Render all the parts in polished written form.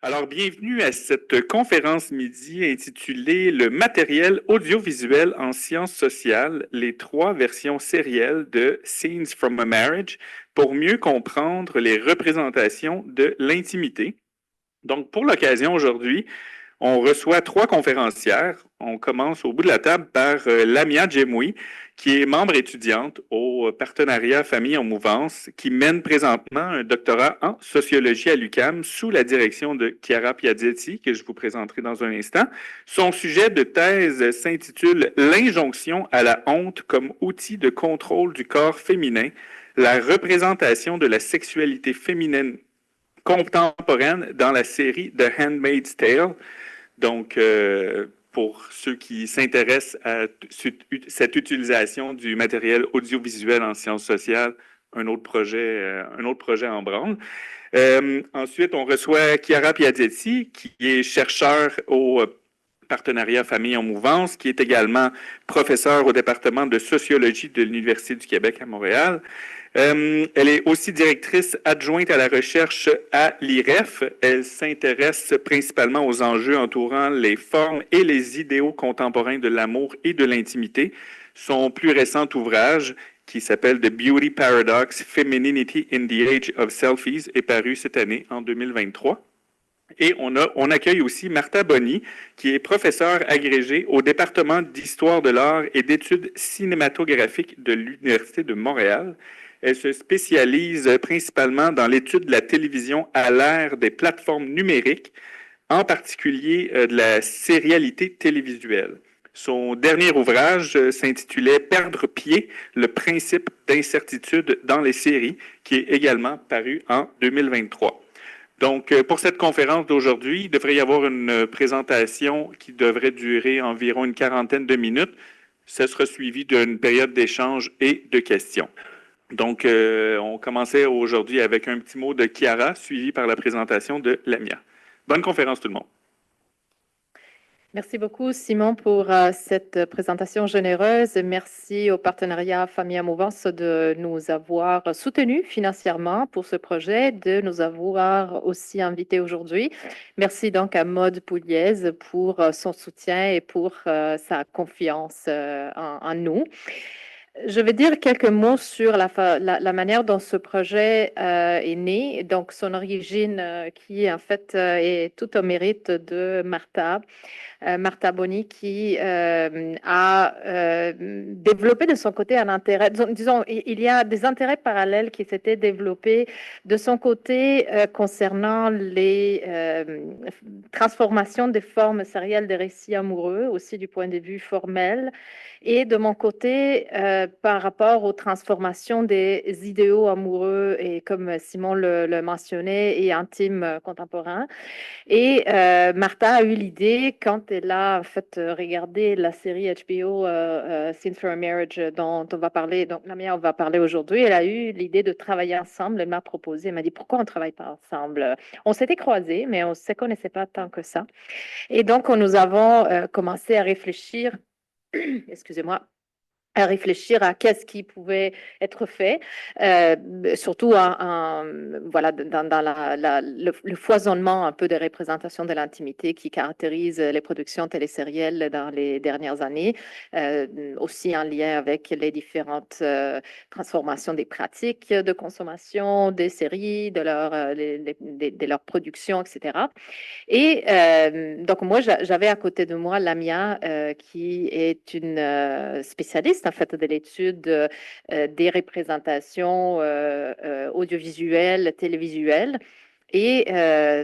Alors, bienvenue à cette conférence midi intitulée Le matériel audiovisuel en sciences sociales, les 3 versions sérielles de Scenes from a Marriage pour mieux comprendre les représentations de l'intimité. Donc, pour l'occasion aujourd'hui, on reçoit 3 conférencières. On commence au bout de la table par Lamia Djemoui, qui est membre étudiante au partenariat Famille en mouvance, qui mène présentement un doctorat en sociologie à l'UQAM sous la direction de Chiara Piazetti, que je vous présenterai dans un instant. Son sujet de thèse s'intitule L'injonction à la honte comme outil de contrôle du corps féminin, la représentation de la sexualité féminine contemporaine dans la série The Handmaid's Tale. Donc, pour ceux qui s'intéressent à cette utilisation du matériel audiovisuel en sciences sociales, un autre projet en branle. Ensuite, on reçoit Chiara Piazetti, qui est chercheur au partenariat Famille en mouvance, qui est également professeur au département de sociologie de l'Université du Québec à Montréal. Elle est aussi directrice adjointe à la recherche à l'IREF. Elle s'intéresse principalement aux enjeux entourant les formes et les idéaux contemporains de l'amour et de l'intimité. Son plus récent ouvrage, qui s'appelle The Beauty Paradox, Femininity in the Age of Selfies, est paru cette année, en 2023. Et on accueille aussi Martha Boni, qui est professeure agrégée au département d'histoire de l'art et d'études cinématographiques de l'Université de Montréal. Elle se spécialise principalement dans l'étude de la télévision à l'ère des plateformes numériques, en particulier de la sérialité télévisuelle. Son dernier ouvrage s'intitulait Perdre pied, le principe d'incertitude dans les séries, qui est également paru en 2023. Donc, pour cette conférence d'aujourd'hui, il devrait y avoir une présentation qui devrait durer environ une quarantaine de minutes. Ce sera suivi d'une période d'échange et de questions. Donc, on commençait aujourd'hui avec un petit mot de Chiara, suivi par la présentation de Lamia. Bonne conférence tout le monde. Merci beaucoup, Simon, pour cette présentation généreuse. Merci au partenariat Famille en mouvance de nous avoir soutenus financièrement pour ce projet, de nous avoir aussi invités aujourd'hui. Merci donc à Maude Pouliez pour son soutien et pour sa confiance en nous. Je vais dire quelques mots sur la manière dont ce projet est né. Donc, son origine qui, en fait, est tout au mérite de Martha. Martha Boni, qui a développé de son côté un intérêt. Disons, il y a des intérêts parallèles qui s'étaient développés de son côté concernant les transformations des formes sérielles des récits amoureux, aussi du point de vue formel. Et de mon côté, par rapport aux transformations des idéaux amoureux, et comme Simon le mentionnait, et intimes contemporains. Et Martha a eu l'idée, quand elle a en fait regardé la série HBO Scenes from a Marriage dont on va parler, donc la mienne on va parler aujourd'hui, elle a eu l'idée de travailler ensemble. Elle m'a proposé, elle m'a dit pourquoi on ne travaille pas ensemble. On s'était croisés, mais on ne se connaissait pas tant que ça. Et donc nous avons commencé à réfléchir, excusez-moi, à réfléchir à qu'est-ce qui pouvait être fait, surtout voilà, dans le foisonnement un peu des représentations de l'intimité qui caractérise les productions télésérielles dans les dernières années, aussi en lien avec les différentes transformations des pratiques de consommation des séries, de leur production, etc. Et donc, moi, j'avais à côté de moi Lamia, qui est une spécialiste, en fait, de l'étude des représentations audiovisuelles, télévisuelles. Et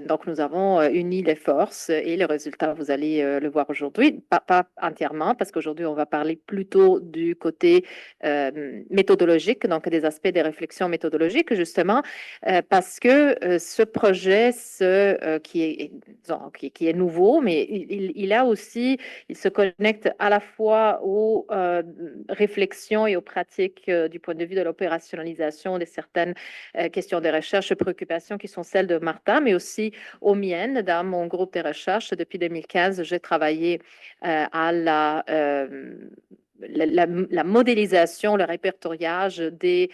donc, nous avons uni les forces et le résultat, vous allez le voir aujourd'hui, pas entièrement, parce qu'aujourd'hui, on va parler plutôt du côté méthodologique, donc des aspects des réflexions méthodologiques, justement, parce que ce projet, qui est nouveau, mais il se connecte à la fois aux réflexions et aux pratiques du point de vue de l'opérationnalisation de certaines questions de recherche et préoccupations qui sont celles de Martha, mais aussi aux miennes. Dans mon groupe de recherche, depuis 2015, j'ai travaillé à la modélisation, le répertoriage des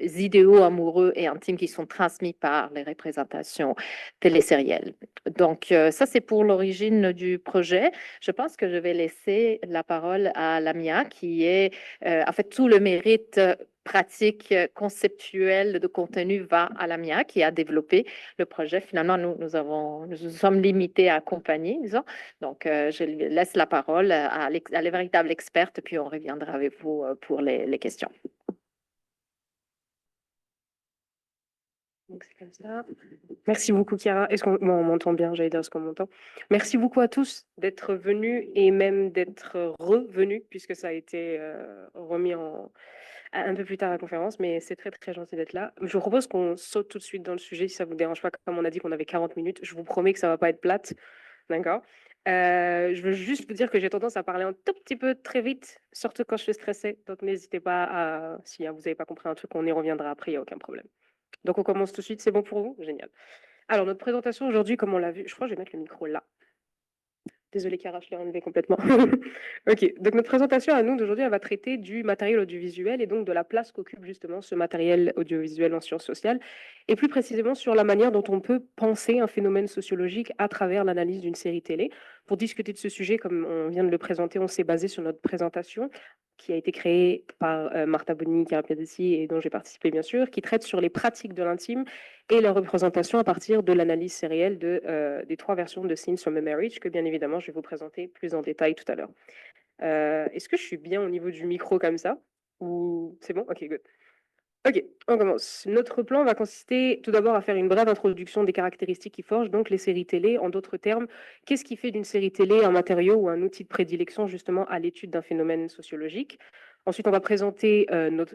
idéaux amoureux et intimes qui sont transmis par les représentations télésérielles. Donc, ça, c'est pour l'origine du projet. Je pense que je vais laisser la parole à Lamia, qui est, en fait, tout le mérite pratique, conceptuel de contenu va à Lamia, qui a développé le projet. Finalement, nous sommes limités à accompagner, disons. Donc, je laisse la parole à la véritable experte, puis on reviendra avec vous pour les questions. Donc, c'est comme ça. Merci beaucoup, Chiara. Est-ce qu'on on m'entend bien? J'allais dire ce qu'on m'entend. Merci beaucoup à tous d'être venus et même d'être revenus, puisque ça a été remis un peu plus tard à la conférence, mais c'est très, très gentil d'être là. Je vous propose qu'on saute tout de suite dans le sujet, si ça ne vous dérange pas. Comme on a dit qu'on avait 40 minutes, je vous promets que ça ne va pas être plate. D'accord? Je veux juste vous dire que j'ai tendance à parler un tout petit peu très vite, surtout quand je suis stressée. Donc, n'hésitez pas à, si vous n'avez pas compris un truc, on y reviendra après, il n'y a aucun problème. Donc, on commence tout de suite. C'est bon pour vous? Génial. Alors, notre présentation aujourd'hui, comme on l'a vu, je crois que je vais mettre le micro là. Désolée, Chiara, je l'ai enlevé complètement. Ok, donc notre présentation à nous d'aujourd'hui, elle va traiter du matériel audiovisuel et donc de la place qu'occupe justement ce matériel audiovisuel en sciences sociales, et plus précisément sur la manière dont on peut penser un phénomène sociologique à travers l'analyse d'une série télé. Pour discuter de ce sujet, comme on vient de le présenter, on s'est basé sur notre présentation qui a été créée par Martha Boni, Chiara Piedesi, et dont j'ai participé bien sûr, qui traite sur les pratiques de l'intime et leur représentation à partir de l'analyse sérielle des 3 versions de Scenes from a Marriage, que bien évidemment je vais vous présenter plus en détail tout à l'heure. Est-ce que je suis bien au niveau du micro comme ça? Ou c'est bon? Ok, good. Ok, on commence. Notre plan va consister tout d'abord à faire une brève introduction des caractéristiques qui forgent donc les séries télé. En d'autres termes, qu'est-ce qui fait d'une série télé un matériau ou un outil de prédilection justement à l'étude d'un phénomène sociologique? Ensuite, on va présenter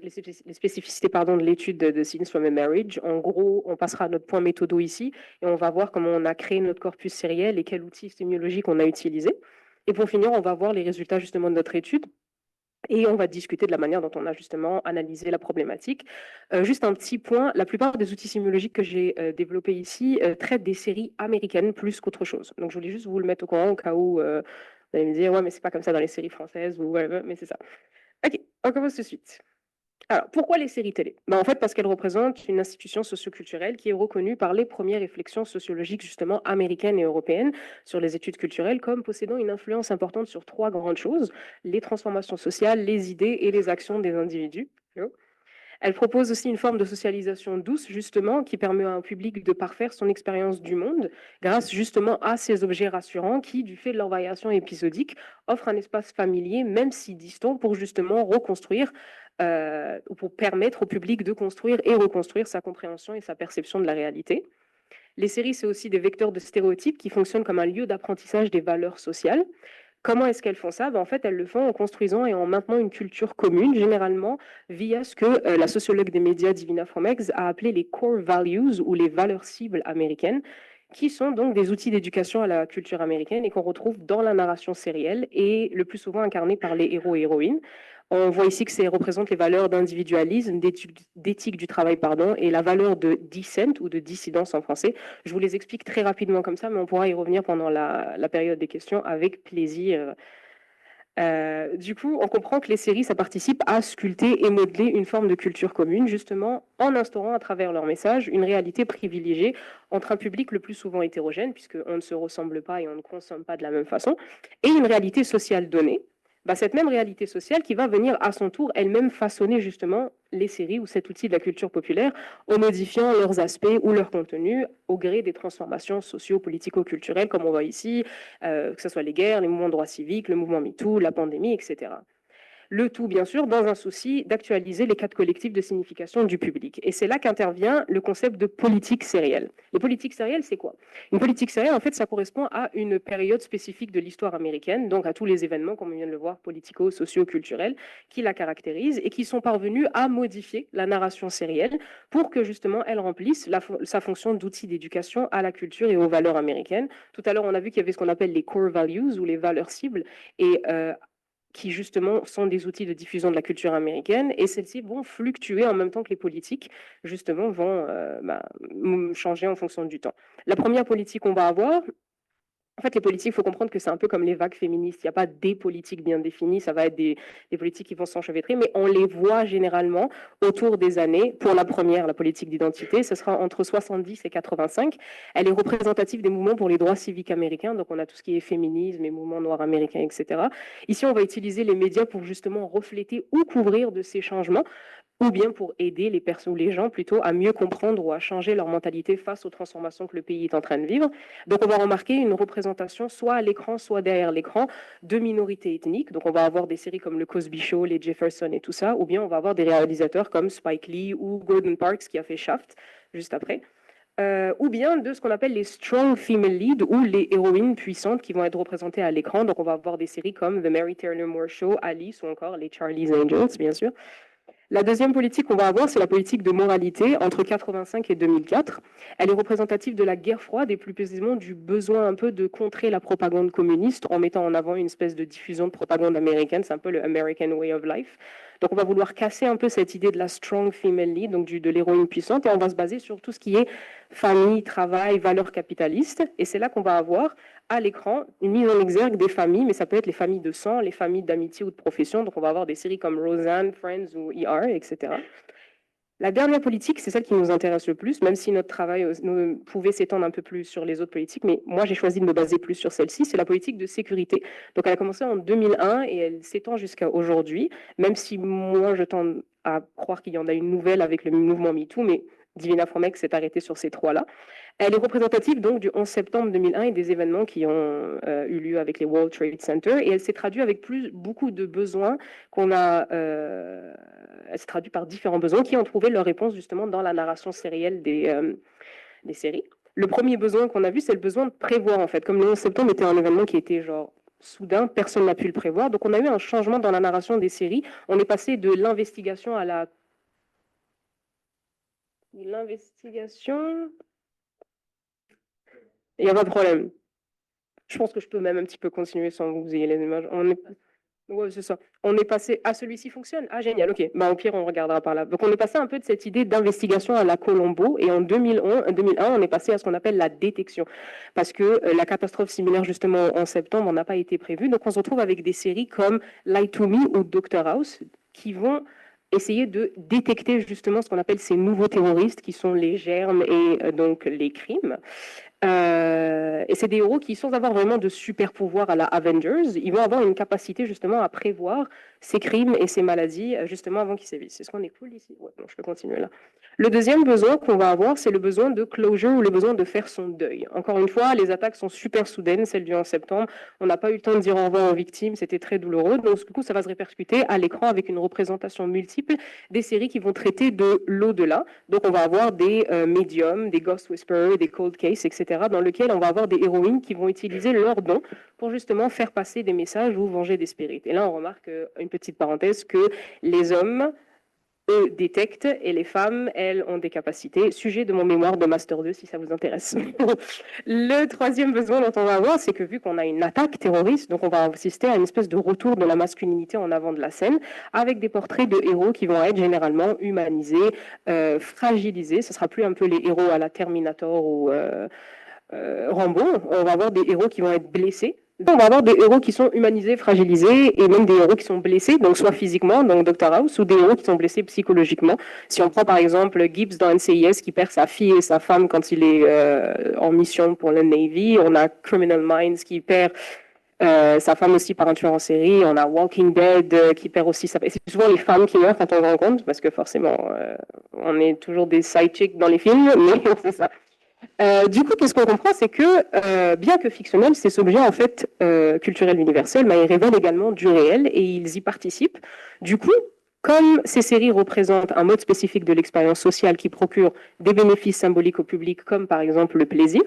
les spécificités de l'étude de Scenes from a Marriage. En gros, on passera à notre point méthodo ici et on va voir comment on a créé notre corpus sériel et quel outil sémiologique on a utilisé. Et pour finir, on va voir les résultats justement de notre étude. Et on va discuter de la manière dont on a justement analysé la problématique. Juste un petit point, la plupart des outils sémiologiques que j'ai développés ici traitent des séries américaines plus qu'autre chose. Donc je voulais juste vous le mettre au courant au cas où vous allez me dire « ouais, mais c'est pas comme ça dans les séries françaises » ou « ouais, mais c'est ça ». Ok, on commence tout de suite. Alors, pourquoi les séries télé? En fait, parce qu'elles représentent une institution socioculturelle qui est reconnue par les premières réflexions sociologiques, justement, américaines et européennes sur les études culturelles comme possédant une influence importante sur 3 grandes choses, les transformations sociales, les idées et les actions des individus. Elle propose aussi une forme de socialisation douce, justement, qui permet à un public de parfaire son expérience du monde grâce justement à ces objets rassurants qui, du fait de leur variation épisodique, offrent un espace familier, même si distant, pour justement reconstruire ou pour permettre au public de construire et reconstruire sa compréhension et sa perception de la réalité. Les séries, c'est aussi des vecteurs de stéréotypes qui fonctionnent comme un lieu d'apprentissage des valeurs sociales. Comment est-ce qu'elles font ça? En fait, elles le font en construisant et en maintenant une culture commune, généralement via ce que la sociologue des médias Divina Frommex a appelé les core values ou les valeurs cibles américaines, qui sont donc des outils d'éducation à la culture américaine et qu'on retrouve dans la narration sérielle et le plus souvent incarnés par les héros et héroïnes. On voit ici que ça représente les valeurs d'individualisme, d'éthique du travail, et la valeur de dissent ou de dissidence en français. Je vous les explique très rapidement comme ça, mais on pourra y revenir pendant la période des questions avec plaisir. Du coup, on comprend que les séries, ça participe à sculpter et modeler une forme de culture commune, justement, en instaurant à travers leur message une réalité privilégiée entre un public le plus souvent hétérogène, puisqu'on ne se ressemble pas et on ne consomme pas de la même façon, et une réalité sociale donnée. Cette même réalité sociale qui va venir à son tour elle-même façonner justement les séries ou cet outil de la culture populaire en modifiant leurs aspects ou leur contenu au gré des transformations socio-politico-culturelles, comme on voit ici, que ce soit les guerres, les mouvements de droits civiques, le mouvement MeToo, la pandémie, etc. Le tout, bien sûr, dans un souci d'actualiser les cadres collectifs de signification du public. Et c'est là qu'intervient le concept de politique sérielle. Les politiques sérielles, c'est quoi? Une politique sérielle, en fait, ça correspond à une période spécifique de l'histoire américaine, donc à tous les événements, comme on vient de le voir, politico, socio-culturels, qui la caractérisent et qui sont parvenus à modifier la narration sérielle pour que, justement, elle remplisse sa fonction d'outil d'éducation à la culture et aux valeurs américaines. Tout à l'heure, on a vu qu'il y avait ce qu'on appelle les core values ou les valeurs cibles. Et qui justement sont des outils de diffusion de la culture américaine, et celles-ci vont fluctuer en même temps que les politiques, justement, vont changer en fonction du temps. La première politique qu'on va avoir, En fait, les politiques, il faut comprendre que c'est un peu comme les vagues féministes. Il n'y a pas des politiques bien définies, ça va être des politiques qui vont s'enchevêtrer, mais on les voit généralement autour des années. Pour la première, la politique d'identité, ce sera entre 70 et 85. Elle est représentative des mouvements pour les droits civiques américains, donc on a tout ce qui est féminisme et mouvements noirs américains, etc. Ici, on va utiliser les médias pour justement refléter ou couvrir de ces changements, ou bien pour aider les personnes ou les gens plutôt à mieux comprendre ou à changer leur mentalité face aux transformations que le pays est en train de vivre. Donc on va remarquer une représentation soit à l'écran, soit derrière l'écran de minorités ethniques. Donc on va avoir des séries comme le Cosby Show, les Jefferson et tout ça, ou bien on va avoir des réalisateurs comme Spike Lee ou Gordon Parks qui a fait Shaft juste après. Ou bien de ce qu'on appelle les strong female lead ou les héroïnes puissantes qui vont être représentées à l'écran. Donc on va avoir des séries comme The Mary Tyler Moore Show, Alice ou encore les Charlie's Angels, bien sûr. La deuxième politique qu'on va avoir, c'est la politique de moralité entre 85 et 2004. Elle est représentative de la guerre froide et plus précisément du besoin un peu de contrer la propagande communiste en mettant en avant une espèce de diffusion de propagande américaine. C'est un peu le American Way of Life. Donc on va vouloir casser un peu cette idée de la strong female lead, donc de l'héroïne puissante, et on va se baser sur tout ce qui est famille, travail, valeurs capitalistes. Et c'est là qu'on va avoir à l'écran une mise en exergue des familles, mais ça peut être les familles de sang, les familles d'amitié ou de profession. Donc on va avoir des séries comme Roseanne, Friends ou ER, etc. La dernière politique, c'est celle qui nous intéresse le plus, même si notre travail pouvait s'étendre un peu plus sur les autres politiques, mais moi j'ai choisi de me baser plus sur celle-ci, c'est la politique de sécurité. Donc elle a commencé en 2001 et elle s'étend jusqu'à aujourd'hui, même si moi je tends à croire qu'il y en a une nouvelle avec le mouvement MeToo, mais Divina Fromex s'est arrêtée sur ces trois-là. Elle est représentative donc du 11 septembre 2001 et des événements qui ont eu lieu avec les World Trade Center, et elle s'est traduite avec beaucoup de besoins qu'on a... elle se traduit par différents besoins qui ont trouvé leur réponse justement dans la narration sérielle des séries. Le premier besoin qu'on a vu, c'est le besoin de prévoir en fait. Comme le 11 septembre était un événement qui était genre soudain, personne n'a pu le prévoir. Donc on a eu un changement dans la narration des séries. On est passé de l'investigation à la... L'investigation... Il n'y a pas de problème. Je pense que je peux même un petit peu continuer sans que vous ayez les images. Ouais, c'est ça. On est passé... Ah, celui-ci fonctionne? Ah, génial, ok. Bah, au pire, on regardera par là. Donc, on est passé un peu de cette idée d'investigation à la Colombo, et en 2001, on est passé à ce qu'on appelle la détection. Parce que la catastrophe similaire, justement, en septembre, n'a pas été prévue. Donc, on se retrouve avec des séries comme Lie to Me ou Doctor House, qui vont essayer de détecter justement ce qu'on appelle ces nouveaux terroristes, qui sont les germes et donc les crimes. Et c'est des héros qui, sans avoir vraiment de super pouvoirs à la Avengers, ils vont avoir une capacité justement à prévoir ces crimes et ces maladies justement avant qu'ils sévissent. Est-ce qu'on est cool ici? Ouais, bon, je peux continuer là. Le deuxième besoin qu'on va avoir, c'est le besoin de closure ou le besoin de faire son deuil. Encore une fois, les attaques sont super soudaines, celle du 11 septembre. On n'a pas eu le temps de dire au revoir aux victimes, c'était très douloureux. Donc du coup, ça va se répercuter à l'écran avec une représentation multiple des séries qui vont traiter de l'au-delà. Donc on va avoir des médiums, des ghost whisperers, des cold cases, etc., dans lesquels on va avoir des héroïnes qui vont utiliser leurs dons pour justement faire passer des messages ou venger des spirites. Et là, on remarque, une petite parenthèse, que les hommes, eux, détectent, et les femmes, elles, ont des capacités. Sujet de mon mémoire de Master 2, si ça vous intéresse. Le troisième besoin dont on va avoir, c'est que vu qu'on a une attaque terroriste, donc on va assister à une espèce de retour de la masculinité en avant de la scène, avec des portraits de héros qui vont être généralement humanisés, fragilisés. Ce ne sera plus un peu les héros à la Terminator ou... Rambo, on va avoir des héros qui vont être blessés. On va avoir des héros qui sont humanisés, fragilisés, et même des héros qui sont blessés, donc soit physiquement, donc Dr House, ou des héros qui sont blessés psychologiquement. Si on prend par exemple Gibbs dans NCIS qui perd sa fille et sa femme quand il est en mission pour le Navy, on a Criminal Minds qui perd sa femme aussi par un tueur en série, on a Walking Dead qui perd aussi sa femme. C'est souvent les femmes qui meurent quand on se rend compte, parce que forcément, on est toujours des side chicks dans les films, mais c'est ça. Du coup, qu'est-ce qu'on comprend, c'est que bien que fictionnel, ces objets en fait culturels universels, ils révèlent également du réel et ils y participent. Du coup, comme ces séries représentent un mode spécifique de l'expérience sociale qui procure des bénéfices symboliques au public, comme par exemple le plaisir,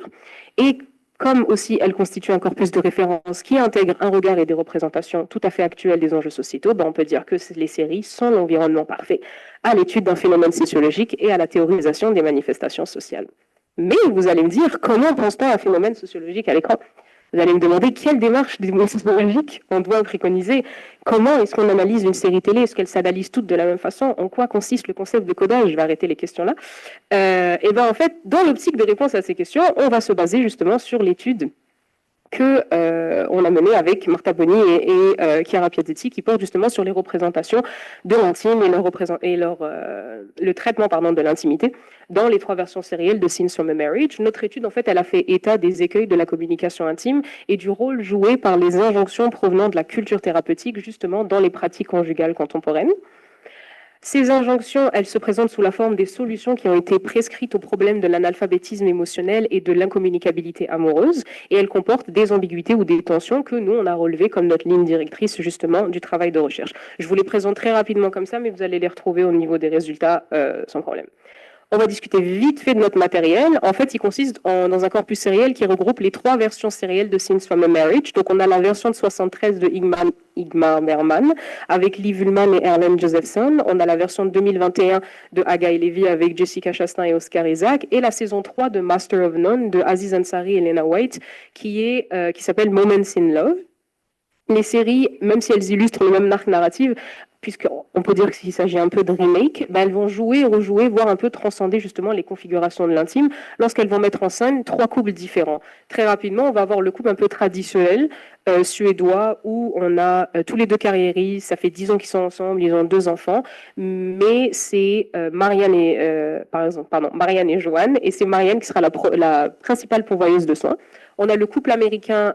et comme aussi elles constituent un corpus de référence qui intègre un regard et des représentations tout à fait actuelles des enjeux sociétaux, on peut dire que les séries sont l'environnement parfait à l'étude d'un phénomène sociologique et à la théorisation des manifestations sociales. Mais vous allez me dire, comment pense-t-on à un phénomène sociologique à l'écran? Vous allez me demander quelle démarche sociologique on doit préconiser. Comment est-ce qu'on analyse une série télé? Est-ce qu'elle s'analyse toutes de la même façon? En quoi consiste le concept de codage? Je vais arrêter les questions là. Et bien en fait, dans l'optique de réponse à ces questions, on va se baser justement sur l'étude on a mené avec Martha Boni et Chiara Piazzetti, qui portent justement sur les représentations de l'intime et le traitement de l'intimité dans les 3 versions sérielles de Scenes from a Marriage. Notre étude, en fait, elle a fait état des écueils de la communication intime et du rôle joué par les injonctions provenant de la culture thérapeutique, justement, dans les pratiques conjugales contemporaines. Ces injonctions, elles se présentent sous la forme des solutions qui ont été prescrites au problème de l'analphabétisme émotionnel et de l'incommunicabilité amoureuse, et elles comportent des ambiguïtés ou des tensions que nous, on a relevées comme notre ligne directrice, justement, du travail de recherche. Je vous les présente très rapidement comme ça, mais vous allez les retrouver au niveau des résultats sans problème. On va discuter vite fait de notre matériel. En fait, il consiste dans un corpus sériel qui regroupe les 3 versions sérielles de Scenes from a Marriage. Donc, on a la version de 73 de Ingmar Bergman avec Liv Ullmann et Erland Josephson. On a la version de 2021 de Haggai Levy avec Jessica Chastain et Oscar Isaac. Et la saison 3 de Master of None de Aziz Ansari et Lena White qui s'appelle Moments in Love. Les séries, même si elles illustrent le même arc narratif, puisqu'on peut dire qu'il s'agit un peu de remake, elles vont jouer, rejouer, voire un peu transcender justement les configurations de l'intime lorsqu'elles vont mettre en scène 3 couples différents. Très rapidement, on va avoir le couple un peu traditionnel, suédois, où on a tous les 2 carriéristes, ça fait 10 ans qu'ils sont ensemble, ils ont 2 enfants, mais c'est Marianne et Joanne, et c'est Marianne qui sera la principale pourvoyeuse de soins. On a le couple américain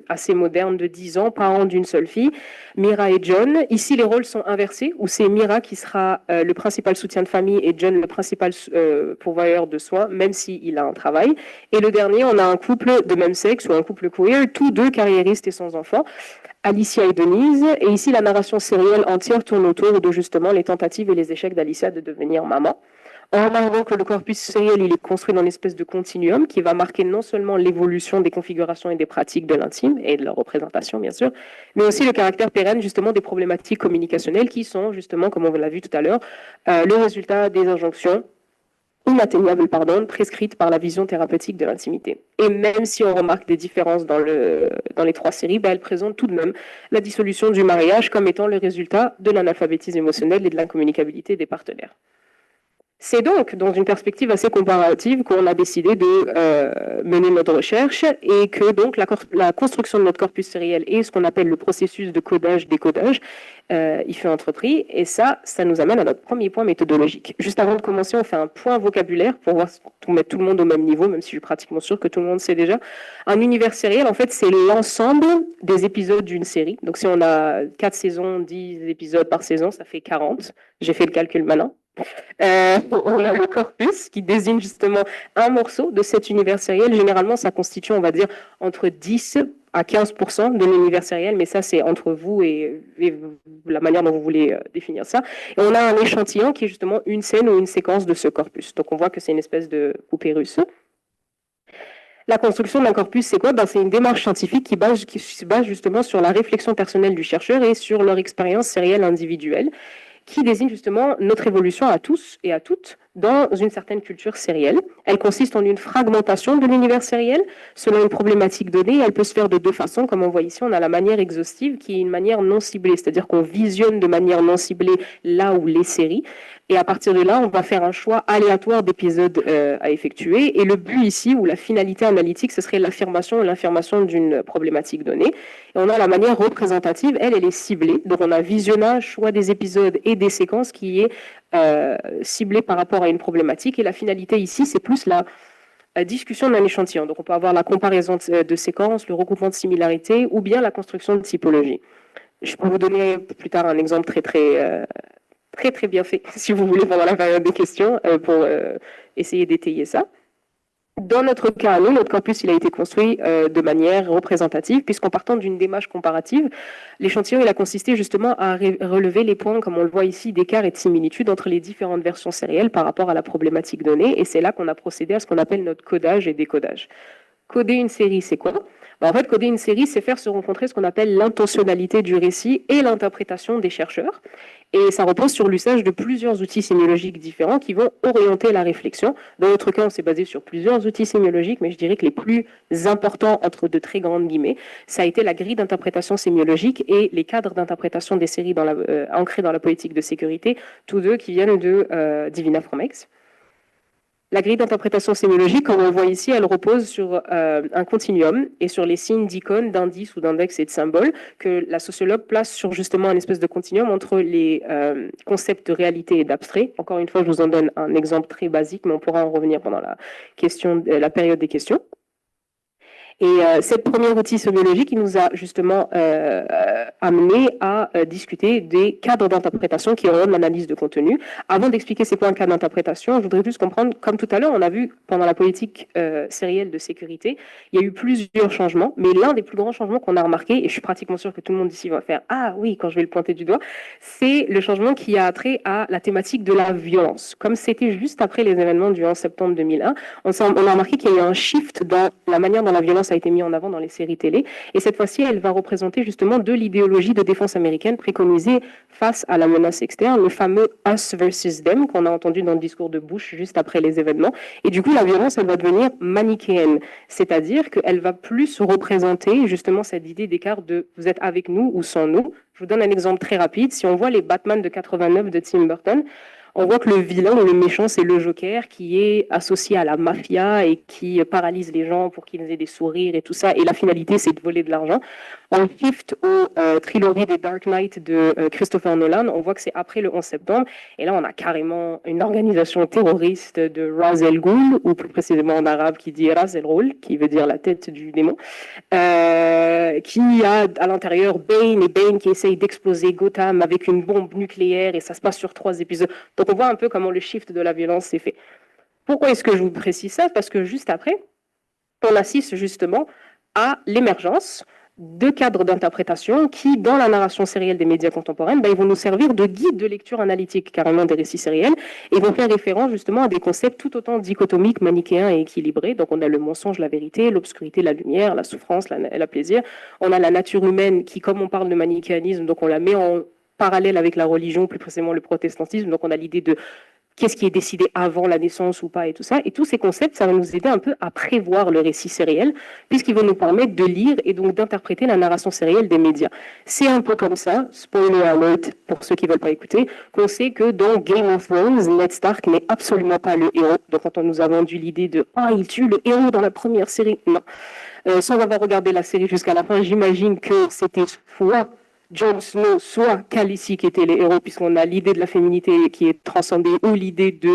assez moderne de 10 ans, parents d'une seule fille, Mira et John. Ici, les rôles sont inversés, où c'est Mira qui sera le principal soutien de famille et John le principal pourvoyeur de soins, même s'il a un travail. Et le dernier, on a un couple de même sexe ou un couple queer, tous 2 carriéristes et sans enfants, Alicia et Denise. Et ici, la narration sérielle entière tourne autour de justement les tentatives et les échecs d'Alicia de devenir maman. En remarquant que le corpus sériel, il est construit dans une espèce de continuum qui va marquer non seulement l'évolution des configurations et des pratiques de l'intime et de leur représentation, bien sûr, mais aussi le caractère pérenne, justement, des problématiques communicationnelles qui sont, justement, comme on l'a vu tout à l'heure, le résultat des injonctions inatteignables, prescrites par la vision thérapeutique de l'intimité. Et même si on remarque des différences dans les 3 séries, elles présentent tout de même la dissolution du mariage comme étant le résultat de l'analphabétisme émotionnel et de l'incommunicabilité des partenaires. C'est donc dans une perspective assez comparative qu'on a décidé de mener notre recherche et que donc la construction de notre corpus sériel est ce qu'on appelle le processus de codage-décodage, il fait entrepris, et ça nous amène à notre premier point méthodologique. Juste avant de commencer, on fait un point vocabulaire pour mettre tout le monde au même niveau, même si je suis pratiquement sûre que tout le monde sait déjà. Un univers sériel, en fait, c'est l'ensemble des épisodes d'une série. Donc si on a 4 saisons, 10 épisodes par saison, ça fait 40. J'ai fait le calcul maintenant. On a le corpus qui désigne justement un morceau de cet univers sériel. Généralement, ça constitue, on va dire, entre 10 à 15% de l'univers sériel, mais ça, c'est entre vous et la manière dont vous voulez définir ça. Et on a un échantillon qui est justement une scène ou une séquence de ce corpus. Donc, on voit que c'est une espèce de poupée russe. La construction d'un corpus, c'est quoi? C'est une démarche scientifique qui se base justement sur la réflexion personnelle du chercheur et sur leur expérience sérielle individuelle, qui désigne justement notre évolution à tous et à toutes dans une certaine culture sérielle. Elle consiste en une fragmentation de l'univers sériel selon une problématique donnée. Elle peut se faire de 2 façons. Comme on voit ici, on a la manière exhaustive qui est une manière non ciblée, c'est-à-dire qu'on visionne de manière non ciblée là où les séries. Et à partir de là, on va faire un choix aléatoire d'épisodes à effectuer. Et le but ici, ou la finalité analytique, ce serait l'affirmation ou l'information d'une problématique donnée. Et on a la manière représentative, elle est ciblée. Donc on a visionnage, choix des épisodes et des séquences qui est ciblée par rapport à une problématique. Et la finalité ici, c'est plus la discussion d'un échantillon. Donc on peut avoir la comparaison de séquences, le recoupement de similarités ou bien la construction de typologie. Je peux vous donner plus tard un exemple très bien fait, si vous voulez, pendant la période des questions, pour essayer d'étayer ça. Dans notre cas, nous, notre corpus, il a été construit de manière représentative, puisqu'en partant d'une démarche comparative, l'échantillon, il a consisté justement à relever les points, comme on le voit ici, d'écart et de similitude entre les différentes versions sérielles par rapport à la problématique donnée, et c'est là qu'on a procédé à ce qu'on appelle notre codage et décodage. Coder une série, c'est quoi? En fait, coder une série, c'est faire se rencontrer ce qu'on appelle l'intentionnalité du récit et l'interprétation des chercheurs. Et ça repose sur l'usage de plusieurs outils sémiologiques différents qui vont orienter la réflexion. Dans notre cas, on s'est basé sur plusieurs outils sémiologiques, mais je dirais que les plus importants, entre de très grandes guillemets, ça a été la grille d'interprétation sémiologique et les cadres d'interprétation des séries ancrés dans la politique de sécurité, tous 2 qui viennent de Divina From X. La grille d'interprétation sémiologique, comme on le voit ici, elle repose sur un continuum et sur les signes d'icônes, d'indices ou d'index et de symboles que la sociologue place sur justement un espèce de continuum entre les concepts de réalité et d'abstrait. Encore une fois, je vous en donne un exemple très basique, mais on pourra en revenir pendant la période des questions. Et cette première outil sémiologique, il nous a justement amené à discuter des cadres d'interprétation qui rendent l'analyse de contenu. Avant d'expliquer c'est quoi un cadre d'interprétation, je voudrais juste comprendre, comme tout à l'heure, on a vu pendant la politique sérielle de sécurité, il y a eu plusieurs changements, mais l'un des plus grands changements qu'on a remarqué, et je suis pratiquement sûre que tout le monde ici va faire « Ah oui » quand je vais le pointer du doigt, c'est le changement qui a trait à la thématique de la violence. Comme c'était juste après les événements du 11 septembre 2001, on a remarqué qu'il y a eu un shift dans la manière dont la violence a été mise en avant dans les séries télé. Et cette fois-ci, elle va représenter justement de l'idéologie de défense américaine préconisée face à la menace externe, le fameux us versus them qu'on a entendu dans le discours de Bush juste après les événements. Et du coup, la violence, elle va devenir manichéenne, c'est-à-dire qu'elle va plus représenter justement cette idée d'écart de vous êtes avec nous ou sans nous. Je vous donne un exemple très rapide. Si on voit les Batman de 89 de Tim Burton, on voit que le vilain ou le méchant, c'est le Joker qui est associé à la mafia et qui paralyse les gens pour qu'ils aient des sourires et tout ça. Et la finalité, c'est de voler de l'argent. On shift aux trilogie des Dark Knight de Christopher Nolan. On voit que c'est après le 11 septembre. Et là, on a carrément une organisation terroriste de Ras El Ghul, ou plus précisément en arabe qui dit Ras El Ghul, qui veut dire la tête du démon, qui a à l'intérieur Bane et Bane qui essaye d'exploser Gotham avec une bombe nucléaire et ça se passe sur 3 épisodes. Donc on voit un peu comment le shift de la violence s'est fait. Pourquoi est-ce que je vous précise ça? Parce que juste après, on assiste justement à l'émergence de cadres d'interprétation qui, dans la narration sérielle des médias contemporains, ils vont nous servir de guide de lecture analytique carrément des récits sériels et vont faire référence justement à des concepts tout autant dichotomiques, manichéens et équilibrés. Donc on a le mensonge, la vérité, l'obscurité, la lumière, la souffrance, la plaisir. On a la nature humaine qui, comme on parle de manichéanisme, donc on la met en parallèle avec la religion, plus précisément le protestantisme. Donc on a l'idée de qu'est-ce qui est décidé avant la naissance ou pas et tout ça. Et tous ces concepts, ça va nous aider un peu à prévoir le récit sériel, puisqu'ils vont nous permettre de lire et donc d'interpréter la narration sérielle des médias. C'est un peu comme ça, spoiler alert pour ceux qui ne veulent pas écouter, qu'on sait que dans Game of Thrones, Ned Stark n'est absolument pas le héros. Donc quand on nous a vendu l'idée de « Ah, il tue le héros dans la première série », non. Sans avoir regardé la série jusqu'à la fin, j'imagine que c'était soit Jon Snow, soit Khaleesi qui étaient les héros, puisqu'on a l'idée de la féminité qui est transcendée, ou l'idée de,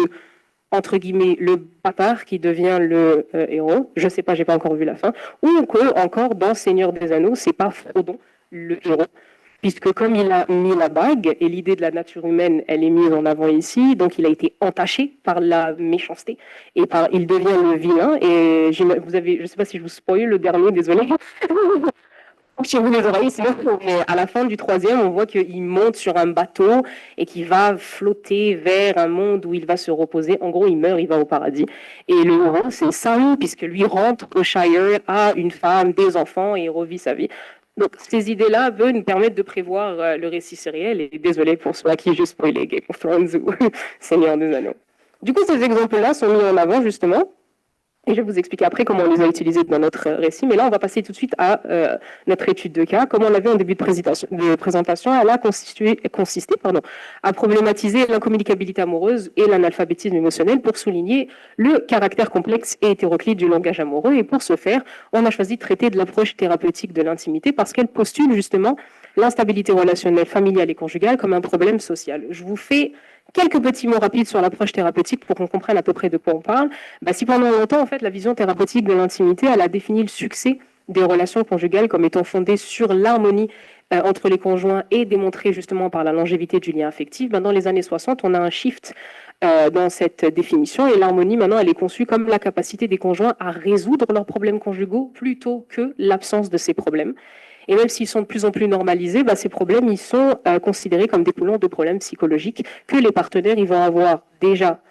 entre guillemets, le bâtard qui devient le héros. Je sais pas, j'ai pas encore vu la fin. Ou que, encore, dans Seigneur des Anneaux, c'est pas Frodon le héros, puisque comme il a mis la bague, et l'idée de la nature humaine, elle est mise en avant ici, donc il a été entaché par la méchanceté, et il devient le vilain, et je sais pas si je vous spoil le dernier, désolé. Chez vous les oreilles, mais à la fin du 3e, on voit qu'il monte sur un bateau et qu'il va flotter vers un monde où il va se reposer. En gros, il meurt, il va au paradis. Et le héros, c'est Sam, puisque lui rentre au Shire, a une femme, des enfants et revit sa vie. Donc, ces idées-là veulent nous permettre de prévoir le récit sériel. Et désolé pour ceux à qui je spoilé Game of Thrones ou Seigneur des Anneaux. Du coup, ces exemples-là sont mis en avant, justement. Et je vais vous expliquer après comment on les a utilisés dans notre récit. Mais là, on va passer tout de suite à notre étude de cas. Comme on l'a vu en début de présentation, elle a consisté à problématiser l'incommunicabilité amoureuse et l'analphabétisme émotionnel pour souligner le caractère complexe et hétéroclite du langage amoureux. Et pour ce faire, on a choisi de traiter de l'approche thérapeutique de l'intimité parce qu'elle postule justement l'instabilité relationnelle, familiale et conjugale comme un problème social. Je vous fais quelques petits mots rapides sur l'approche thérapeutique pour qu'on comprenne à peu près de quoi on parle. Si pendant longtemps, en fait, la vision thérapeutique de l'intimité, elle a défini le succès des relations conjugales comme étant fondée sur l'harmonie entre les conjoints et démontrée justement par la longévité du lien affectif, dans les années 60, on a un shift dans cette définition et l'harmonie, maintenant, elle est conçue comme la capacité des conjoints à résoudre leurs problèmes conjugaux plutôt que l'absence de ces problèmes. Et même s'ils sont de plus en plus normalisés, ces problèmes ils sont considérés comme dépoulant de problèmes psychologiques que les partenaires ils vont avoir déjà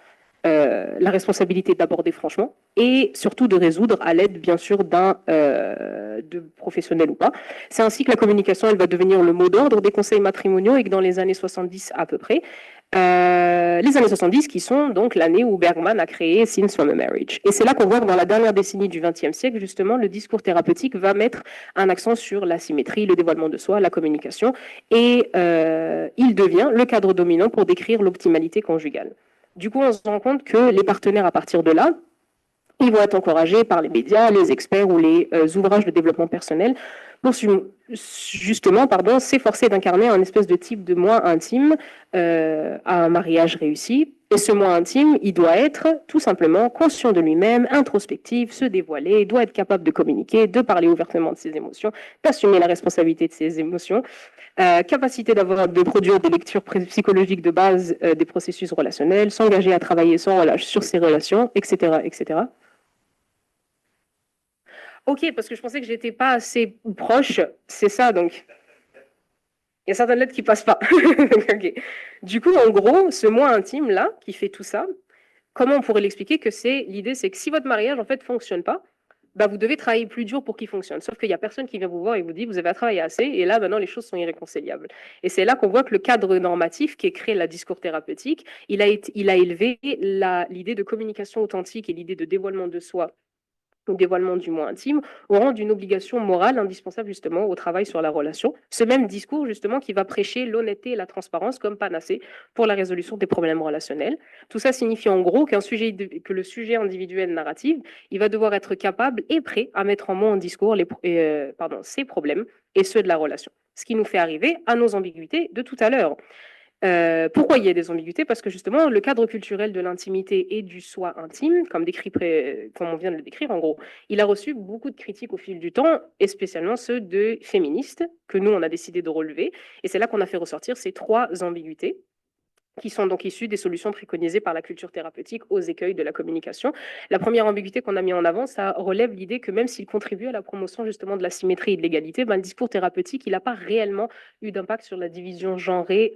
la responsabilité d'aborder franchement et surtout de résoudre à l'aide bien sûr de professionnels ou pas. C'est ainsi que la communication elle va devenir le mot d'ordre des conseils matrimoniaux et que dans les années 70 à peu près, les années 70 qui sont donc l'année où Bergman a créé Scenes from a Marriage. Et c'est là qu'on voit que dans la dernière décennie du XXe siècle, justement, le discours thérapeutique va mettre un accent sur la symétrie, le dévoilement de soi, la communication, et il devient le cadre dominant pour décrire l'optimalité conjugale. Du coup, on se rend compte que les partenaires, à partir de là, ils vont être encouragés par les médias, les experts ou les ouvrages de développement personnel pour justement s'efforcer d'incarner un espèce de type de moi intime à un mariage réussi. Et ce moi intime, il doit être tout simplement conscient de lui-même, introspectif, se dévoiler, doit être capable de communiquer, de parler ouvertement de ses émotions, d'assumer la responsabilité de ses émotions, capacité de produire des lectures psychologiques de base des processus relationnels, s'engager à travailler sans relâche sur ses relations, etc., etc. Ok, parce que je pensais que j'étais pas assez proche. C'est ça, donc. Il y a certaines lettres qui passent pas. Okay. Du coup, en gros, ce moi intime là, qui fait tout ça, comment on pourrait l'expliquer que l'idée, c'est que si votre mariage en fait fonctionne pas, bah, vous devez travailler plus dur pour qu'il fonctionne. Sauf qu'il y a personne qui vient vous voir et vous dit vous avez à travailler assez, et là maintenant les choses sont irréconciliables. Et c'est là qu'on voit que le cadre normatif qui est créé la discours thérapeutique, il a élevé l'idée de communication authentique et l'idée de dévoilement de soi ou dévoilement du moi intime, au rang d'une obligation morale indispensable justement au travail sur la relation. Ce même discours justement qui va prêcher l'honnêteté et la transparence comme panacée pour la résolution des problèmes relationnels. Tout ça signifie en gros que le sujet individuel narratif, il va devoir être capable et prêt à mettre en mots en discours ses problèmes et ceux de la relation. Ce qui nous fait arriver à nos ambiguïtés de tout à l'heure. Pourquoi il y a des ambiguïtés? Parce que justement, le cadre culturel de l'intimité et du soi intime, comme on vient de le décrire en gros, il a reçu beaucoup de critiques au fil du temps, et spécialement ceux de féministes, que nous, on a décidé de relever. Et c'est là qu'on a fait ressortir ces trois ambiguïtés qui sont donc issues des solutions préconisées par la culture thérapeutique aux écueils de la communication. La première ambiguïté qu'on a mis en avant, ça relève l'idée que même s'il contribue à la promotion justement de la symétrie et de l'égalité, le discours thérapeutique, il n'a pas réellement eu d'impact sur la division genrée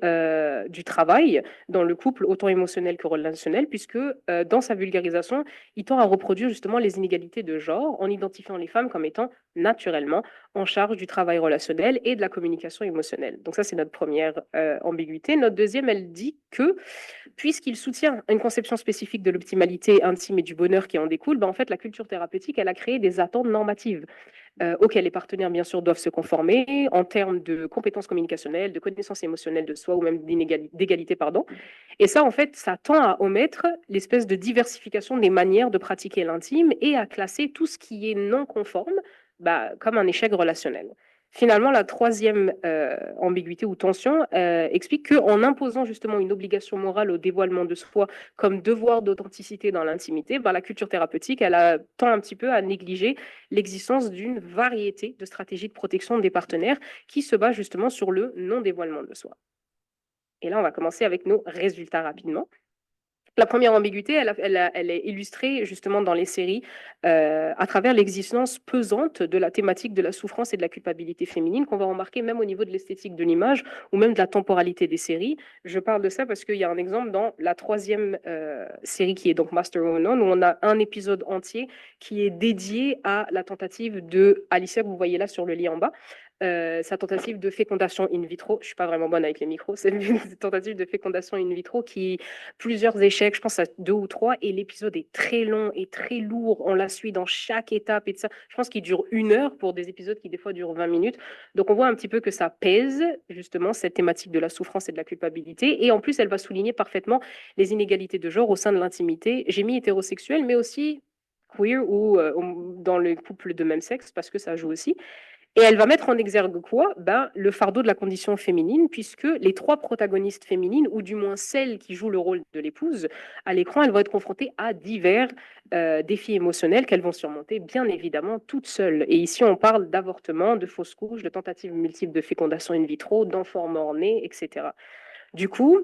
du travail dans le couple, autant émotionnel que relationnel, puisque dans sa vulgarisation, il tend à reproduire justement les inégalités de genre en identifiant les femmes comme étant naturellement en charge du travail relationnel et de la communication émotionnelle. Donc ça, c'est notre première ambiguïté. Notre deuxième, elle dit que, puisqu'il soutient une conception spécifique de l'optimalité intime et du bonheur qui en découle, en fait, la culture thérapeutique, elle a créé des attentes normatives auxquelles les partenaires, bien sûr, doivent se conformer en termes de compétences communicationnelles, de connaissances émotionnelles de soi ou même d'égalité, pardon. Et ça, en fait, ça tend à omettre l'espèce de diversification des manières de pratiquer l'intime et à classer tout ce qui est non conforme comme un échec relationnel. Finalement, la troisième ambiguïté ou tension explique qu'en imposant justement une obligation morale au dévoilement de soi comme devoir d'authenticité dans l'intimité, la culture thérapeutique, elle tend un petit peu à négliger l'existence d'une variété de stratégies de protection des partenaires qui se basent justement sur le non-dévoilement de soi. Et là, on va commencer avec nos résultats rapidement. La première ambiguïté, elle est illustrée justement dans les séries à travers l'existence pesante de la thématique de la souffrance et de la culpabilité féminine qu'on va remarquer même au niveau de l'esthétique de l'image ou même de la temporalité des séries. Je parle de ça parce qu'il y a un exemple dans la troisième série qui est donc Master of None, où on a un épisode entier qui est dédié à la tentative de Alicia que vous voyez là sur le lit en bas. Sa tentative de fécondation in vitro, je suis pas vraiment bonne avec les micros, c'est une tentative de fécondation in vitro qui plusieurs échecs, je pense à 2 ou 3, et l'épisode est très long et très lourd, on la suit dans chaque étape et de ça. Je pense qu'il dure 1 heure pour des épisodes qui des fois durent 20 minutes. Donc on voit un petit peu que ça pèse justement cette thématique de la souffrance et de la culpabilité, et en plus elle va souligner parfaitement les inégalités de genre au sein de l'intimité. J'ai mis hétérosexuel, mais aussi queer ou dans le couple de même sexe parce que ça joue aussi. Et elle va mettre en exergue quoi? Le fardeau de la condition féminine, puisque les 3 protagonistes féminines, ou du moins celles qui jouent le rôle de l'épouse, à l'écran, elles vont être confrontées à divers défis émotionnels qu'elles vont surmonter, bien évidemment, toutes seules. Et ici, on parle d'avortement, de fausses couches, de tentatives multiples de fécondation in vitro, d'enfants mort-nés, etc. Du coup,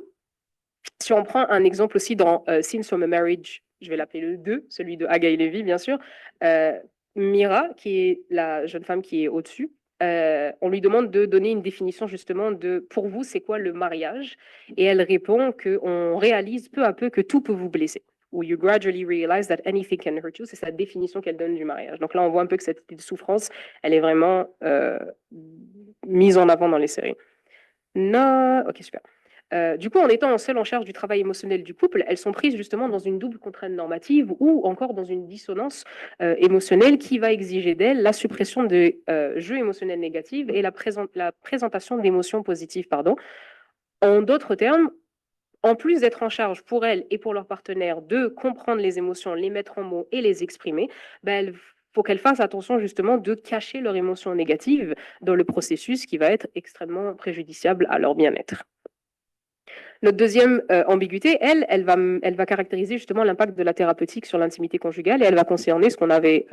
si on prend un exemple aussi dans Scenes from a Marriage, je vais l'appeler le 2, celui de Agaï Levy, bien sûr, Mira, qui est la jeune femme qui est au-dessus, on lui demande de donner une définition justement de pour vous, c'est quoi le mariage? Et elle répond qu'on réalise peu à peu que tout peut vous blesser. Ou you gradually realize that anything can hurt you. C'est sa définition qu'elle donne du mariage. Donc là, on voit un peu que cette idée de souffrance, elle est vraiment mise en avant dans les séries. Non, ok, super. Du coup, en étant seule en charge du travail émotionnel du couple, elles sont prises justement dans une double contrainte normative ou encore dans une dissonance émotionnelle qui va exiger d'elles la suppression de jeux émotionnels négatifs et la présentation d'émotions positives. Pardon. En d'autres termes, en plus d'être en charge pour elles et pour leurs partenaires de comprendre les émotions, les mettre en mots et les exprimer, il faut qu'elles fassent attention justement de cacher leurs émotions négatives dans le processus qui va être extrêmement préjudiciable à leur bien-être. Notre deuxième ambiguïté, elle va caractériser justement l'impact de la thérapeutique sur l'intimité conjugale et elle va concerner ce qu'on avait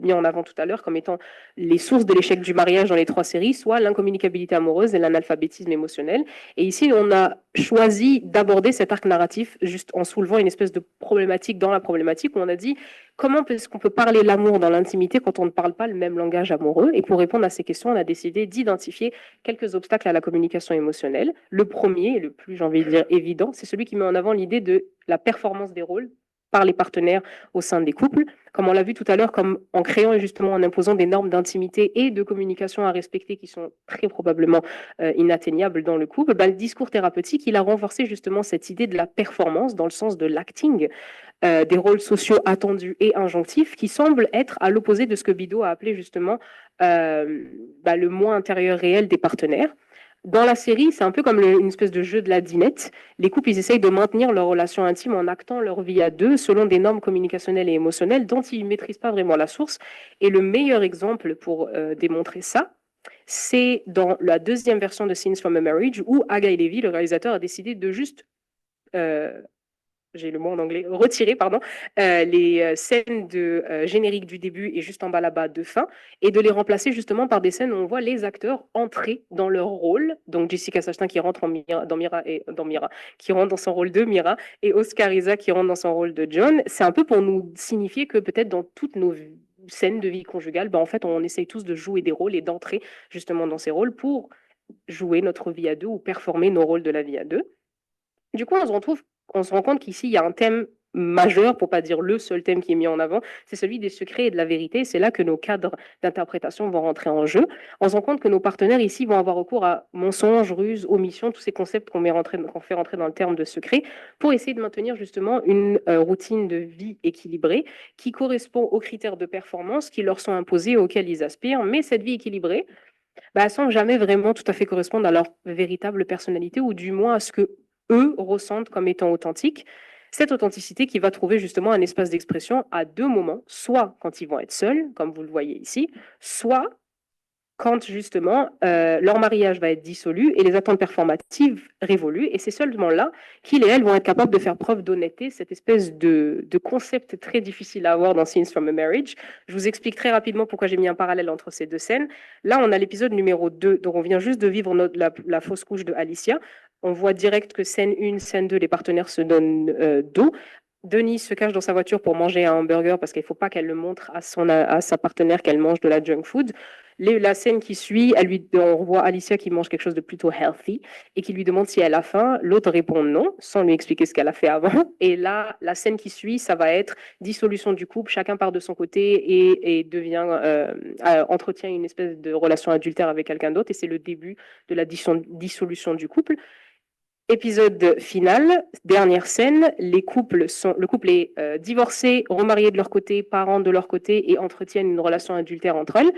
mis en avant tout à l'heure comme étant les sources de l'échec du mariage dans les 3 séries, soit l'incommunicabilité amoureuse et l'analphabétisme émotionnel. Et ici, on a choisi d'aborder cet arc narratif juste en soulevant une espèce de problématique dans la problématique où on a dit comment est-ce qu'on peut parler l'amour dans l'intimité quand on ne parle pas le même langage amoureux. Et pour répondre à ces questions, on a décidé d'identifier quelques obstacles à la communication émotionnelle. Le premier, et le plus, j'ai envie de dire, évident, c'est celui qui met en avant l'idée de la performance des rôles par les partenaires au sein des couples, comme on l'a vu tout à l'heure, comme en créant et justement en imposant des normes d'intimité et de communication à respecter qui sont très probablement inatteignables dans le couple. Le discours thérapeutique, il a renforcé justement cette idée de la performance dans le sens de l'acting, des rôles sociaux attendus et injonctifs qui semblent être à l'opposé de ce que Bido a appelé justement le moi intérieur réel des partenaires. Dans la série, c'est un peu comme une espèce de jeu de la dinette. Les couples, ils essayent de maintenir leur relation intime en actant leur vie à deux selon des normes communicationnelles et émotionnelles dont ils ne maîtrisent pas vraiment la source. Et le meilleur exemple pour démontrer ça, c'est dans la deuxième version de Scenes from a Marriage où Haggai Levy, le réalisateur, a décidé de juste j'ai le mot en anglais, retirer les scènes de générique du début et juste en bas là-bas de fin, et de les remplacer justement par des scènes où on voit les acteurs entrer dans leur rôle. Donc Jessica Chastain qui rentre qui rentre dans son rôle de Mira, et Oscar Isaac qui rentre dans son rôle de John. C'est un peu pour nous signifier que peut-être dans toutes nos scènes de vie conjugale, en fait, on essaye tous de jouer des rôles et d'entrer justement dans ces rôles pour jouer notre vie à deux ou performer nos rôles de la vie à deux. Du coup, on se rend compte qu'ici, il y a un thème majeur, pour pas dire le seul thème qui est mis en avant, c'est celui des secrets et de la vérité. C'est là que nos cadres d'interprétation vont rentrer en jeu. On se rend compte que nos partenaires ici vont avoir recours à mensonges, ruses, omissions, tous ces concepts qu'on fait rentrer dans le terme de secret, pour essayer de maintenir justement une routine de vie équilibrée qui correspond aux critères de performance qui leur sont imposés, auxquels ils aspirent. Mais cette vie équilibrée, sans jamais vraiment tout à fait correspondre à leur véritable personnalité, ou du moins à ce que eux ressentent comme étant authentique. Cette authenticité qui va trouver justement un espace d'expression à 2 moments, soit quand ils vont être seuls, comme vous le voyez ici, soit quand justement leur mariage va être dissolu et les attentes performatives révoluent. Et c'est seulement là qu'ils et elles vont être capables de faire preuve d'honnêteté, cette espèce de concept très difficile à avoir dans Scenes from a Marriage. Je vous explique très rapidement pourquoi j'ai mis un parallèle entre ces 2 scènes. Là, on a l'épisode numéro 2, donc on vient juste de vivre la fausse couche de Alicia. On voit direct que scène 1, scène 2, les partenaires se donnent dos. Denise se cache dans sa voiture pour manger un hamburger parce qu'il ne faut pas qu'elle le montre à sa partenaire qu'elle mange de la junk food. La scène qui suit, on voit Alicia qui mange quelque chose de plutôt healthy et qui lui demande si elle a faim. L'autre répond non, sans lui expliquer ce qu'elle a fait avant. Et là, la scène qui suit, ça va être dissolution du couple. Chacun part de son côté et entretient une espèce de relation adultère avec quelqu'un d'autre. Et c'est le début de la dissolution du couple. Épisode final, dernière scène, le couple est divorcé, remarié de leur côté, parents de leur côté et entretiennent une relation adultère entre elles.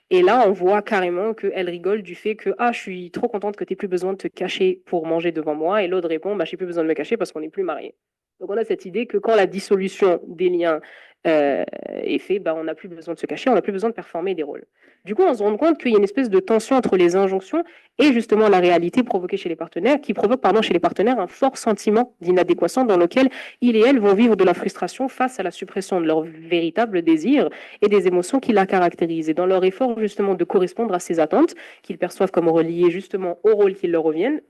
Et là, on voit carrément qu'elle rigole du fait que « Ah, je suis trop contente que tu n'aies plus besoin de te cacher pour manger devant moi. » Et l'autre répond « J'ai plus besoin de me cacher parce qu'on n'est plus mariés. » Donc on a cette idée que quand la dissolution des liens est faite, on n'a plus besoin de se cacher, on n'a plus besoin de performer des rôles. Du coup, on se rend compte qu'il y a une espèce de tension entre les injonctions et justement la réalité provoquée chez les partenaires, qui provoque chez les partenaires un fort sentiment d'inadéquation dans lequel ils et elles vont vivre de la frustration face à la suppression de leur véritable désir et des émotions qui la caractérisent. Et dans leur effort justement de correspondre à ces attentes, qu'ils perçoivent comme reliées justement au rôle qui leur reviennent,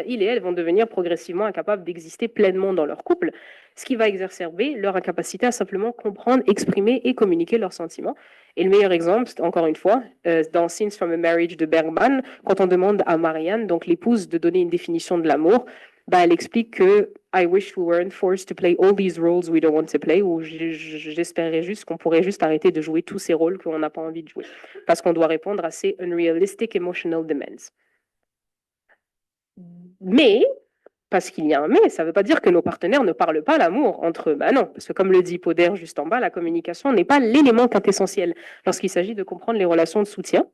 ils et elles vont devenir progressivement incapables d'exister pleinement dans leur couple, ce qui va exacerber leur incapacité à simplement comprendre, exprimer et communiquer leurs sentiments. Et le meilleur exemple, encore une fois, dans Scenes from a Marriage de Bergman, quand on demande à Marianne, donc l'épouse, de donner une définition de l'amour, elle explique que « I wish we weren't forced to play all these roles we don't want to play » ou j'espérais juste qu'on pourrait juste arrêter de jouer tous ces rôles qu'on n'a pas envie de jouer, parce qu'on doit répondre à ces unrealistic emotional demands. Mais parce qu'il y a un mais, ça ne veut pas dire que nos partenaires ne parlent pas l'amour entre eux. Non, parce que comme le dit Poder juste en bas, la communication n'est pas l'élément quintessentiel lorsqu'il s'agit de comprendre les relations de soutien.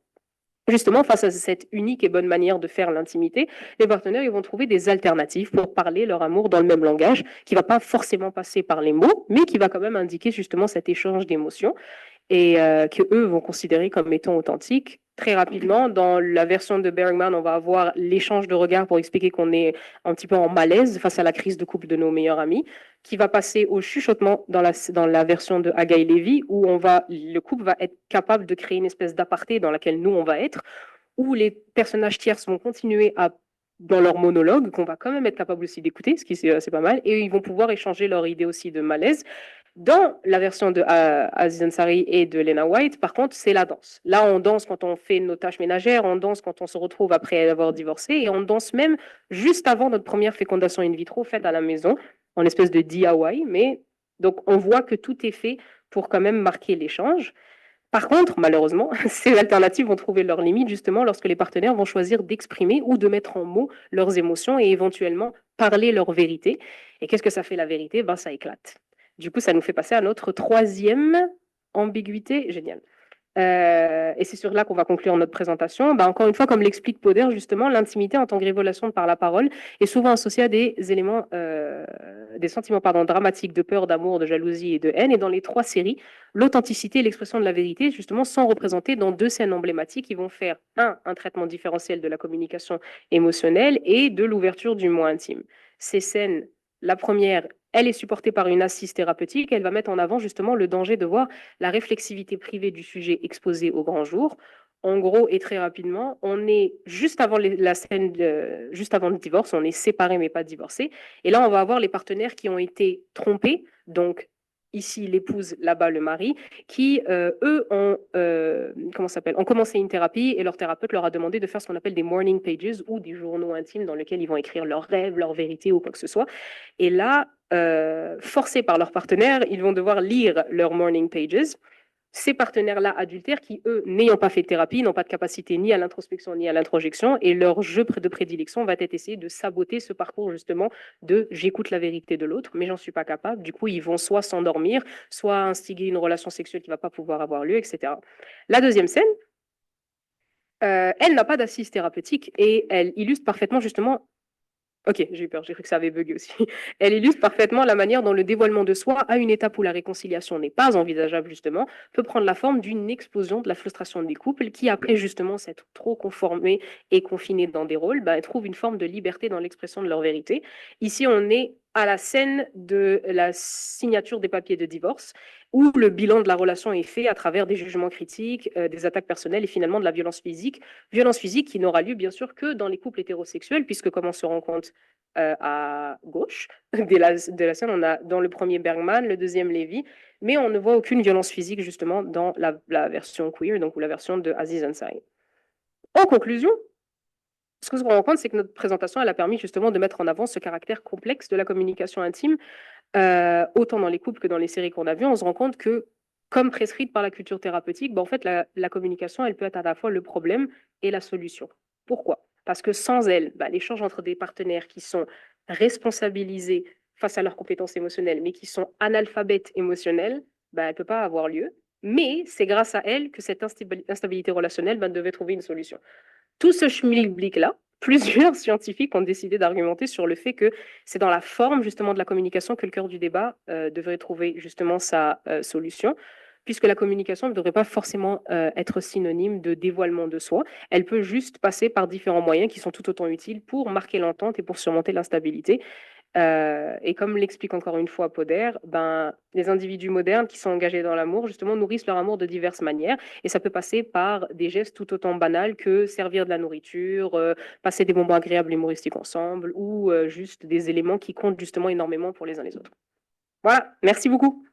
Justement, face à cette unique et bonne manière de faire l'intimité, les partenaires ils vont trouver des alternatives pour parler leur amour dans le même langage, qui ne va pas forcément passer par les mots, mais qui va quand même indiquer justement cet échange d'émotions et que eux vont considérer comme étant authentiques. Très rapidement, dans la version de Bergman, on va avoir l'échange de regards pour expliquer qu'on est un petit peu en malaise face à la crise de couple de nos meilleurs amis, qui va passer au chuchotement dans la version de Hagaï Lévy, où le couple va être capable de créer une espèce d'aparté dans laquelle nous, on va être, où les personnages tierces vont continuer dans leur monologue, qu'on va quand même être capable aussi d'écouter, ce qui c'est pas mal, et ils vont pouvoir échanger leur idée aussi de malaise. Dans la version de Aziz Ansari et de Lena White, par contre, c'est la danse. Là, on danse quand on fait nos tâches ménagères, on danse quand on se retrouve après avoir divorcé, et on danse même juste avant notre première fécondation in vitro faite à la maison, en espèce de DIY. Mais donc, on voit que tout est fait pour quand même marquer l'échange. Par contre, malheureusement, ces alternatives vont trouver leurs limites justement lorsque les partenaires vont choisir d'exprimer ou de mettre en mots leurs émotions et éventuellement parler leur vérité. Et qu'est-ce que ça fait la vérité? Ben, ça éclate. Du coup, ça nous fait passer à notre troisième ambiguïté. Génial. Et c'est sur là qu'on va conclure notre présentation. Ben, encore une fois, comme l'explique Poder, justement, l'intimité en tant que révélation par la parole est souvent associée à des éléments, des sentiments dramatiques de peur, d'amour, de jalousie et de haine. Et dans les trois séries, l'authenticité et l'expression de la vérité, justement, sont représentées dans deux scènes emblématiques qui vont faire, un traitement différentiel de la communication émotionnelle et de l'ouverture du moi intime. Ces scènes, la première, elle est supportée par une assise thérapeutique. Elle va mettre en avant justement le danger de voir la réflexivité privée du sujet exposé au grand jour. En gros et très rapidement, on est juste avant la scène, juste avant le divorce, on est séparés mais pas divorcés. Et là, on va avoir les partenaires qui ont été trompés, donc ici l'épouse, là-bas le mari, qui, eux, ont commencé une thérapie et leur thérapeute leur a demandé de faire ce qu'on appelle des morning pages ou des journaux intimes dans lesquels ils vont écrire leurs rêves, leurs vérités ou quoi que ce soit. Et là, forcés par leur partenaire, ils vont devoir lire leurs morning pages. Ces partenaires-là adultères qui, eux, n'ayant pas fait de thérapie, n'ont pas de capacité ni à l'introspection ni à l'introjection, et leur jeu de prédilection va être essayer de saboter ce parcours justement de j'écoute la vérité de l'autre, mais j'en suis pas capable. Du coup, ils vont soit s'endormir, soit instiguer une relation sexuelle qui va pas pouvoir avoir lieu, etc. La deuxième scène, elle n'a pas d'assise thérapeutique et elle illustre parfaitement justement. Ok, j'ai eu peur, j'ai cru que ça avait bugué aussi. Elle illustre parfaitement la manière dont le dévoilement de soi, à une étape où la réconciliation n'est pas envisageable justement, peut prendre la forme d'une explosion de la frustration des couples qui, après justement s'être trop conformés et confinés dans des rôles, trouvent une forme de liberté dans l'expression de leur vérité. Ici, on est à la scène de la signature des papiers de divorce, où le bilan de la relation est fait à travers des jugements critiques, des attaques personnelles et finalement de la violence physique. Violence physique qui n'aura lieu bien sûr que dans les couples hétérosexuels, puisque comme on se rend compte à gauche de la scène, on a dans le premier Bergman, le deuxième Lévy, mais on ne voit aucune violence physique justement dans la version queer, donc ou la version de Aziz Ansari. En conclusion, ce qu'on se rend compte, c'est que notre présentation, elle a permis justement de mettre en avant ce caractère complexe de la communication intime, autant dans les couples que dans les séries qu'on a vues. On se rend compte que, comme prescrite par la culture thérapeutique, en fait, la communication, elle peut être à la fois le problème et la solution. Pourquoi? Parce que sans elle, l'échange entre des partenaires qui sont responsabilisés face à leurs compétences émotionnelles, mais qui sont analphabètes émotionnels, elle ne peut pas avoir lieu. Mais c'est grâce à elle que cette instabilité relationnelle devait trouver une solution. Tout ce schmilblick-là, plusieurs scientifiques ont décidé d'argumenter sur le fait que c'est dans la forme justement de la communication que le cœur du débat devrait trouver justement sa solution, puisque la communication ne devrait pas forcément être synonyme de dévoilement de soi. Elle peut juste passer par différents moyens qui sont tout autant utiles pour marquer l'entente et pour surmonter l'instabilité. Et comme l'explique encore une fois Poder, les individus modernes qui sont engagés dans l'amour, justement, nourrissent leur amour de diverses manières. Et ça peut passer par des gestes tout autant banals que servir de la nourriture, passer des moments agréables humoristiques ensemble, ou juste des éléments qui comptent justement énormément pour les uns les autres. Voilà, merci beaucoup.